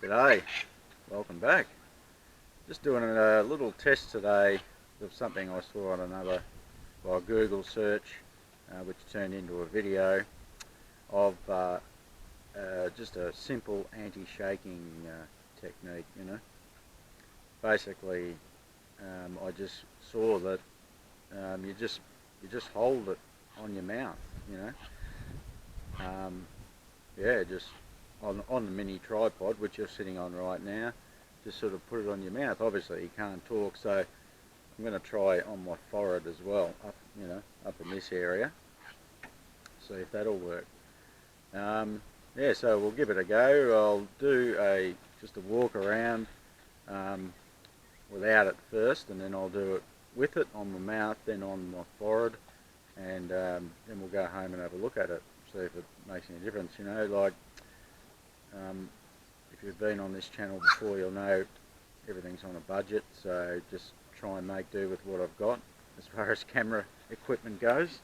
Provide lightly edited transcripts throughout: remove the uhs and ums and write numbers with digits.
G'day, welcome back. Just doing a little test today of something I saw on another Google search, which turned into a video of just a simple anti-shaking technique. Basically, I just saw that you just hold it on your mouth. Yeah, just on the mini tripod which you're sitting on right now. Just sort of put it on your mouth. Obviously you can't talk, so I'm going to try on my forehead as well, up in this area. See if that'll work. Yeah, so we'll give it a go. I'll do just a walk around without it first, and then I'll do it with it on my mouth, then on my forehead, and then we'll go home and have a look at it, see if it makes any difference. If you've been on this channel before, you'll know everything's on a budget, so just try and make do with what I've got as far as camera equipment goes.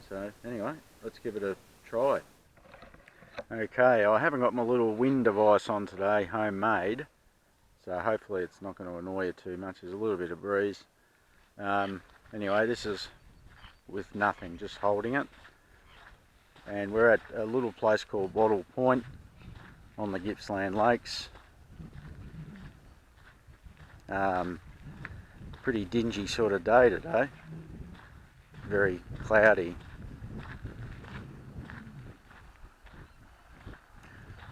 So anyway, let's give it a try. Okay, I haven't got my little wind device on today, homemade, so hopefully it's not going to annoy you too much. There's a little bit of breeze. Anyway, this is with nothing, just holding it. And we're at a little place called Wattle Point on the Gippsland Lakes. Pretty dingy sort of day today, very cloudy.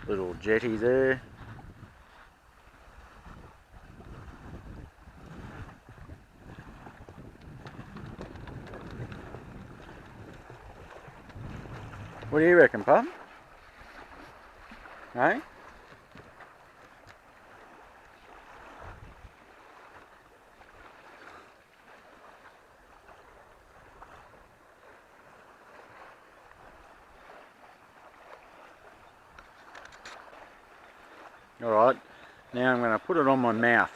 Little jetty there. What do you reckon, Pub? Hey? Alright, now I'm going to put it on my mouth.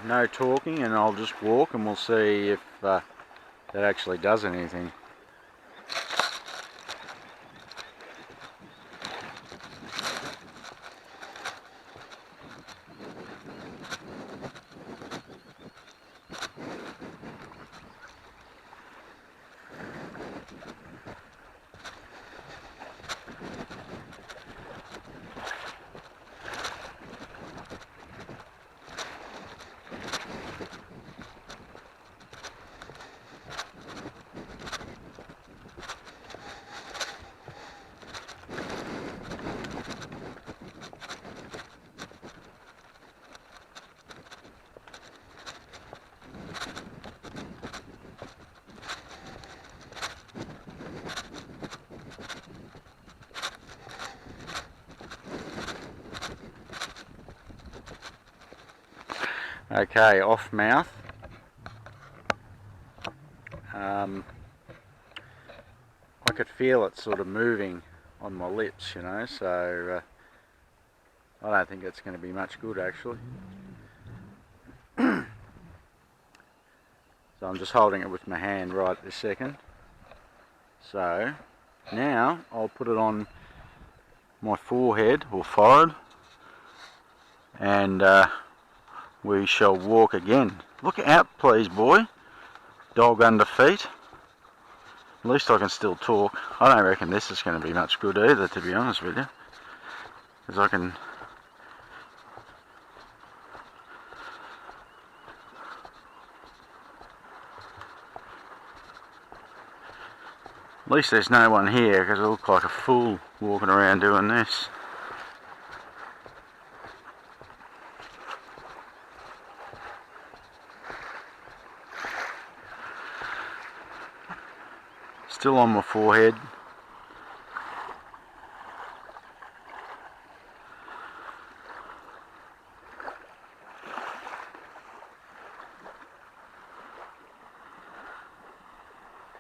No talking, and I'll just walk and we'll see if that actually does anything. Okay, off mouth. I could feel it sort of moving on my lips, so I don't think it's going to be much good actually. So I'm just holding it with my hand right this second. So now I'll put it on my forehead or forehead, and we shall walk again. Look out please, boy. Dog under feet. At least I can still talk. I don't reckon this is going to be much good either, to be honest with you, because I can... At least there's no one here, because I look like a fool walking around doing this. Still on my forehead.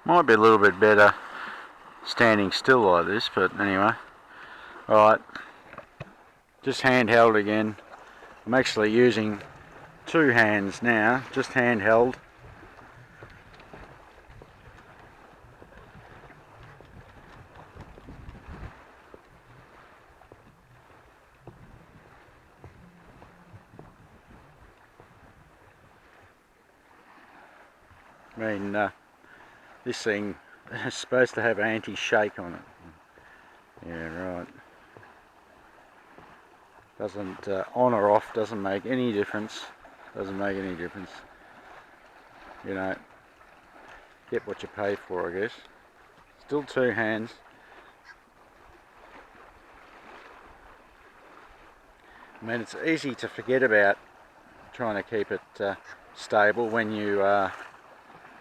Might be a little bit better standing still like this, but anyway. Alright, just handheld again. I'm actually using two hands now, just handheld. I mean, this thing is supposed to have anti-shake on it. Yeah, right. Doesn't, on or off doesn't make any difference. Doesn't make any difference. You know, get what you pay for, I guess. Still two hands. I mean, it's easy to forget about trying to keep it stable when you are,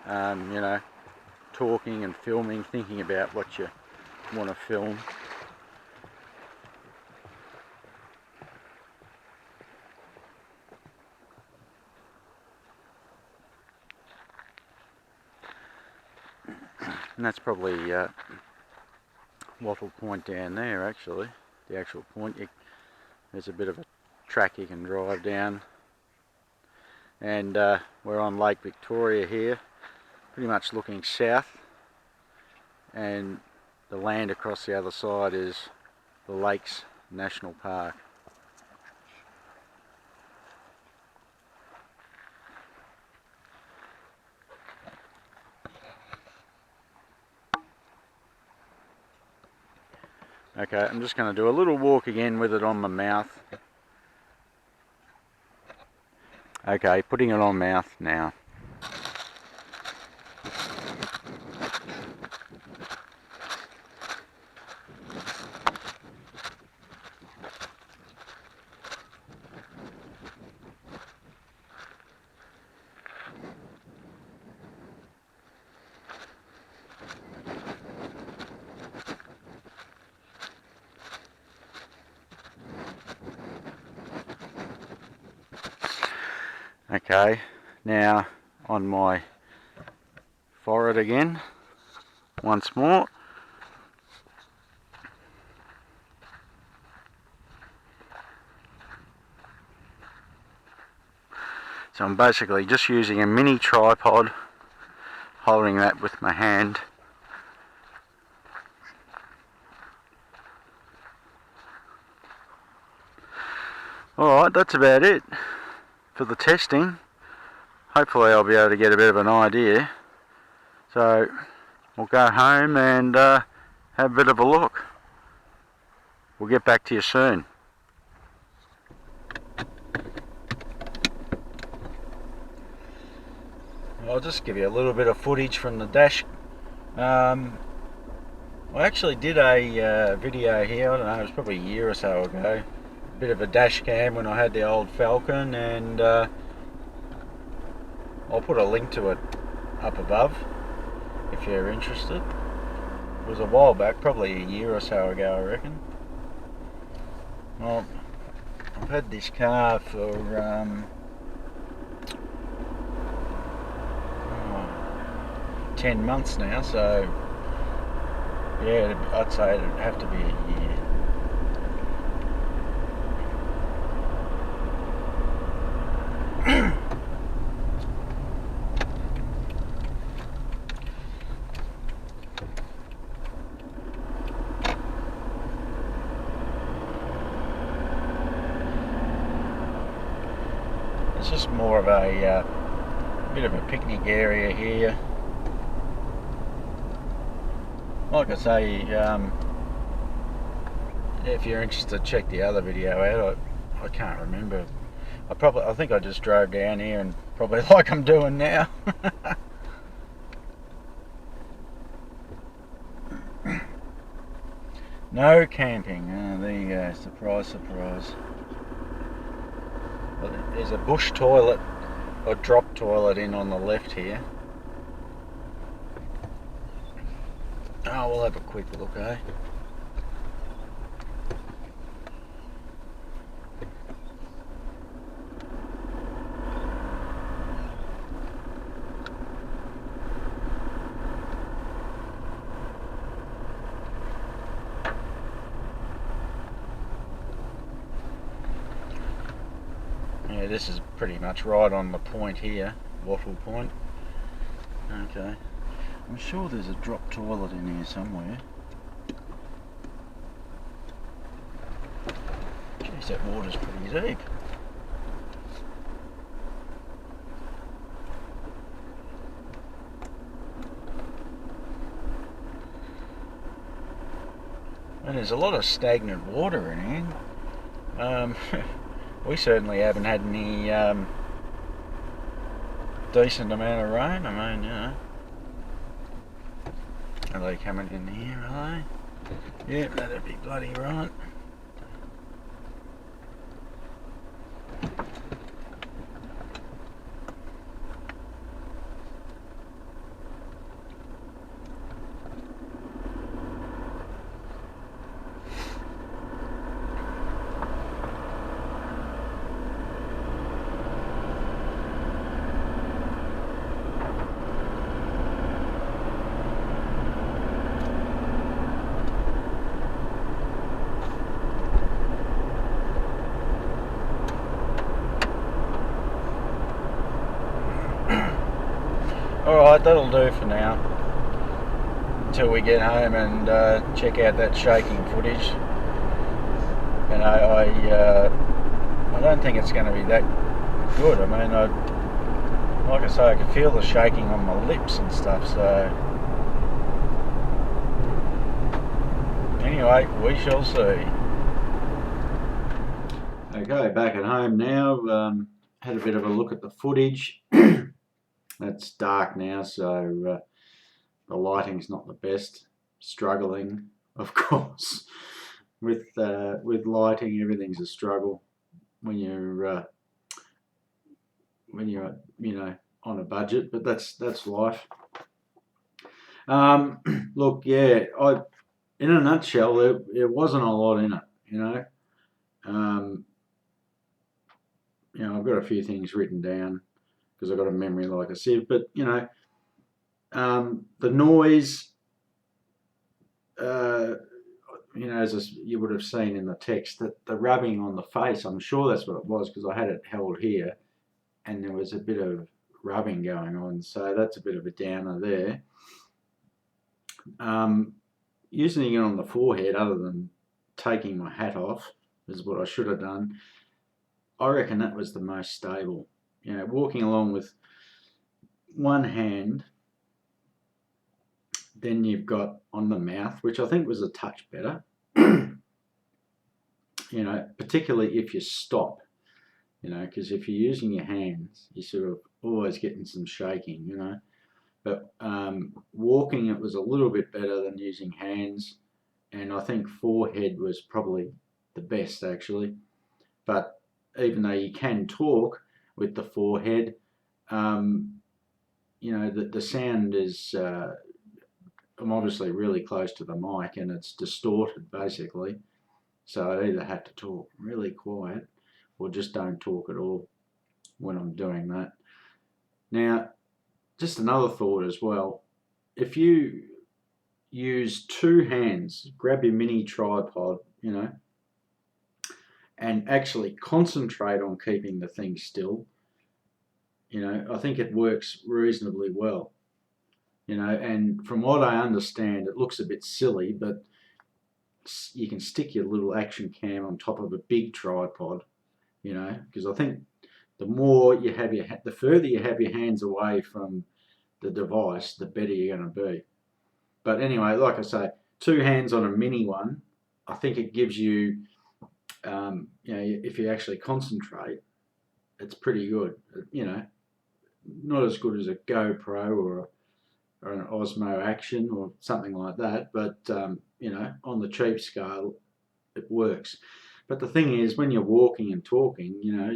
you know, talking and filming, thinking about what you want to film. And that's probably Wattle Point down there, actually. The actual point. There's a bit of a track you can drive down. And we're on Lake Victoria here, pretty much looking south. And the land across the other side is the Lakes National Park. Okay, I'm just going to do a little walk again with it on my mouth. Okay, putting it on mouth now. Okay, now on my forehead again, once more. So I'm basically just using a mini tripod, holding that with my hand. Alright, that's about it for the testing. Hopefully I'll be able to get a bit of an idea. So we'll go home and have a bit of a look. We'll get back to you soon. I'll just give you a little bit of footage from the dash. I actually did a video here, I don't know, it was probably a year or so ago. A bit of a dash cam when I had the old Falcon, and I'll put a link to it up above if you're interested. It was a while back, probably a year or so ago, I reckon. Well, I've had this car for 10 months now, so yeah, I'd say it'd have to be a year. It's just more of a bit of a picnic area here. Like I say, if you're interested, check the other video out. I can't remember. I think I just drove down here, and probably like I'm doing now. No camping. Oh, there you go. Surprise, surprise. Well, there's a bush toilet, or drop toilet in on the left here. Oh, we'll have a quick look, eh? Yeah, this is pretty much right on the point here, Wattle Point. Okay. I'm sure there's a drop toilet in here somewhere. Jeez, that water's pretty deep. And there's a lot of stagnant water in here. We certainly haven't had any decent amount of rain. I mean, you know. Are they coming in here, are they? Yeah, that'd be bloody right. Alright, that'll do for now, until we get home and check out that shaking footage. And I don't think it's going to be that good. I mean, like I say, I can feel the shaking on my lips and stuff, so anyway, we shall see. Okay, back at home now. Had a bit of a look at the footage. It's dark now, so the lighting's not the best. Struggling, of course, with lighting. Everything's a struggle when you're you know, on a budget. But that's life. Look, yeah, in a nutshell, there wasn't a lot in it. You know, I've got a few things written down, because I've got a memory like a sieve. But you know, the noise, you know, as you would have seen in the text, that the rubbing on the face, I'm sure that's what it was, because I had it held here and there was a bit of rubbing going on, so that's a bit of a downer there. Using it on the forehead, other than taking my hat off, is what I should have done. I reckon that was the most stable. You know, walking along with one hand, then you've got on the mouth, which I think was a touch better. You know, particularly if you stop, you know, because if you're using your hands, you're sort of always getting some shaking, you know. But walking, it was a little bit better than using hands, and I think forehead was probably the best, actually. But even though you can talk with the forehead, you know, the sound is, I'm obviously really close to the mic and it's distorted basically. So I either have to talk really quiet or just don't talk at all when I'm doing that. Now, just another thought as well. If you use two hands, grab your mini tripod, you know, and actually concentrate on keeping the thing still, you know, I think it works reasonably well. You know, and from what I understand, it looks a bit silly, but you can stick your little action cam on top of a big tripod, you know, because I think the more you have the further you have your hands away from the device, the better you're going to be. But anyway, like I say, two hands on a mini one, I think it gives you, you know, if you actually concentrate, it's pretty good. You know, not as good as a GoPro or an Osmo Action or something like that, but you know, on the cheap scale, it works. But the thing is, when you're walking and talking, you know,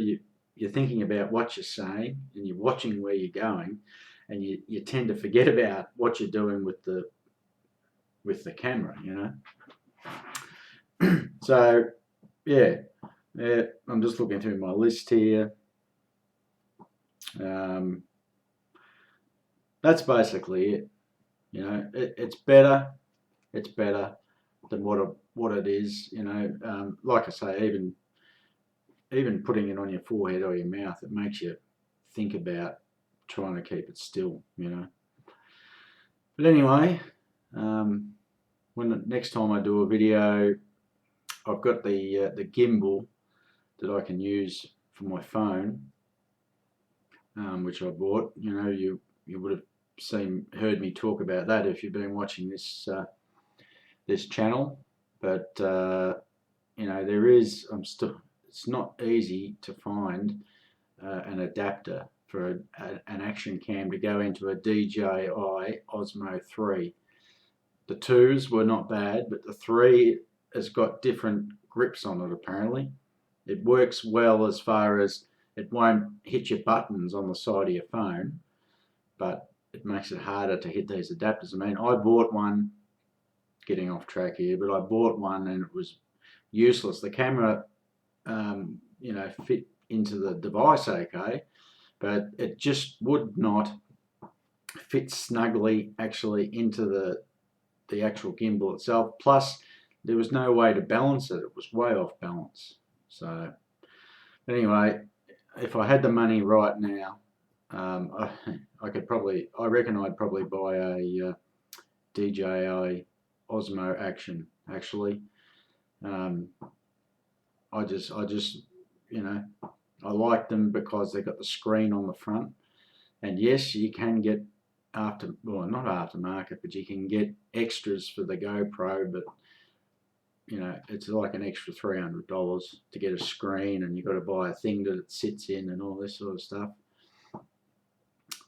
you're thinking about what you're saying and you're watching where you're going, and you tend to forget about what you're doing with the camera, you know. So yeah, I'm just looking through my list here. That's basically it. You know, it's better than what it is. You know, like I say, even putting it on your forehead or your mouth, it makes you think about trying to keep it still. You know. But anyway, when next time I do a video, I've got the gimbal that I can use for my phone, which I bought. You know, you would have heard me talk about that if you've been watching this this channel. but you know, there is, it's not easy to find an adapter for an action cam to go into a DJI Osmo 3. The 2s were not bad, but the 3 has got different grips on it apparently. It works well as far as it won't hit your buttons on the side of your phone, but it makes it harder to hit these adapters. I mean, I bought one, getting off track here, but I bought one and it was useless. The camera, you know, fit into the device okay, but it just would not fit snugly actually into the actual gimbal itself. Plus, there was no way to balance it. It was way off balance. So, anyway, if I had the money right now, I could probably, I reckon I'd probably buy a DJI Osmo Action. Actually, I just, you know, I like them because they got the screen on the front, and yes, you can get well, not aftermarket, but you can get extras for the GoPro, but you know, it's like an extra $300 to get a screen, and you've got to buy a thing that it sits in and all this sort of stuff.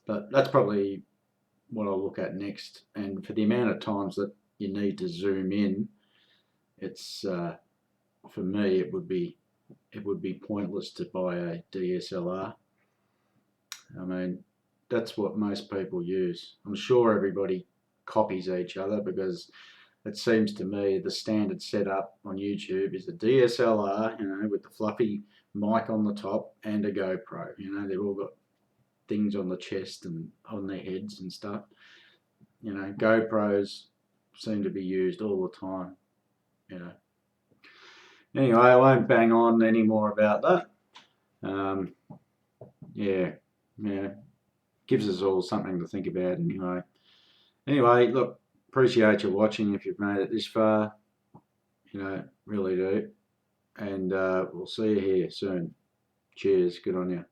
But that's probably what I'll look at next. And for the amount of times that you need to zoom in, it's for me it would be pointless to buy a DSLR. I mean, that's what most people use. I'm sure everybody copies each other because it seems to me the standard setup on YouTube is a DSLR, you know, with the fluffy mic on the top and a GoPro. You know, they've all got things on the chest and on their heads and stuff. You know, GoPros seem to be used all the time, you know. Anyway, I won't bang on any more about that. Yeah, gives us all something to think about anyway. Anyway, look, appreciate you watching if you've made it this far. You know, really do. And we'll see you here soon. Cheers. Good on you.